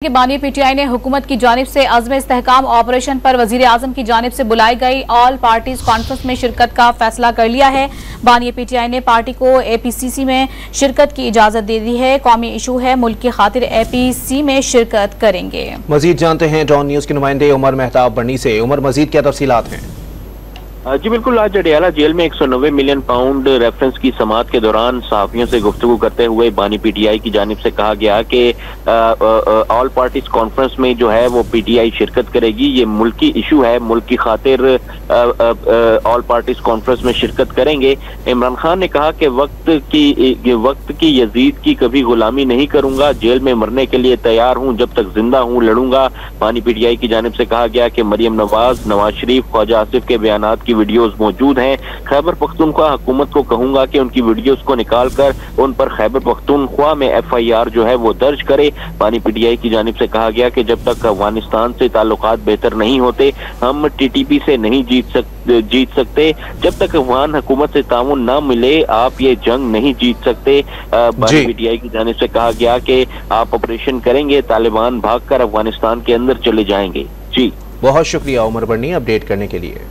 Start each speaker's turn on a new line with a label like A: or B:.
A: के बानी पीटीआई ने हुकूमत की जानिब से अज़्म इस्तेहकाम ऑपरेशन पर वजीर आजम की जानिब से बुलाई गई ऑल पार्टीज कॉन्फ्रेंस में शिरकत का फैसला कर लिया है। बानी पीटीआई ने पार्टी को एपीसीसी में शिरकत की इजाजत दे दी है। कौमी इशू है, मुल्क की खातिर एपीसी में शिरकत करेंगे।
B: मजीद जानते हैं डॉन न्यूज के नुमाइंदे उमर मेहताब बर्नी से। उमर, मजीद क्या तफसीलात हैं?
C: जी बिल्कुल, आज अडियाला जेल में 190 मिलियन पाउंड रेफरेंस की समाअत के दौरान सहाफियों से गुफ्तगू करते हुए बानी पीटीआई की जानिब से कहा गया कि ऑल पार्टीज कॉन्फ्रेंस में जो है वो पीटीआई शिरकत करेगी। ये मुल्की इशू है, मुल्क की खातिर ऑल पार्टीज कॉन्फ्रेंस में शिरकत करेंगे। इमरान खान ने कहा कि वक्त की यजीद की कभी गुलामी नहीं करूंगा, जेल में मरने के लिए तैयार हूं, जब तक जिंदा हूं लड़ूंगा। बानी पीटीआई की जानिब से कहा गया कि मरियम नवाज, नवाज शरीफ, ख्वाजा आसिफ के बयानात की वीडियोस मौजूद हैं। खैबर पख्तूनख्वा हुकूमत को कहूंगा कि उनकी वीडियोस को निकाल कर उन पर खैबर पख्तूनख्वा में FIR जो है वो दर्ज करे। बानी पीटीआई की जानिब से कहा गया कि जब तक अफगानिस्तान से ताल्लुकात बेहतर नहीं होते हम TTP से नहीं जीत सकते। जब तक अफगान हुकूमत से ताउन ना मिले आप ये जंग नहीं जीत सकते। बानी पीटीआई की जानिब से कहा गया कि आप ऑपरेशन करेंगे, तालिबान भागकर अफगानिस्तान के अंदर चले जाएंगे। जी
B: बहुत शुक्रिया उमर बर्नी अपडेट करने के लिए।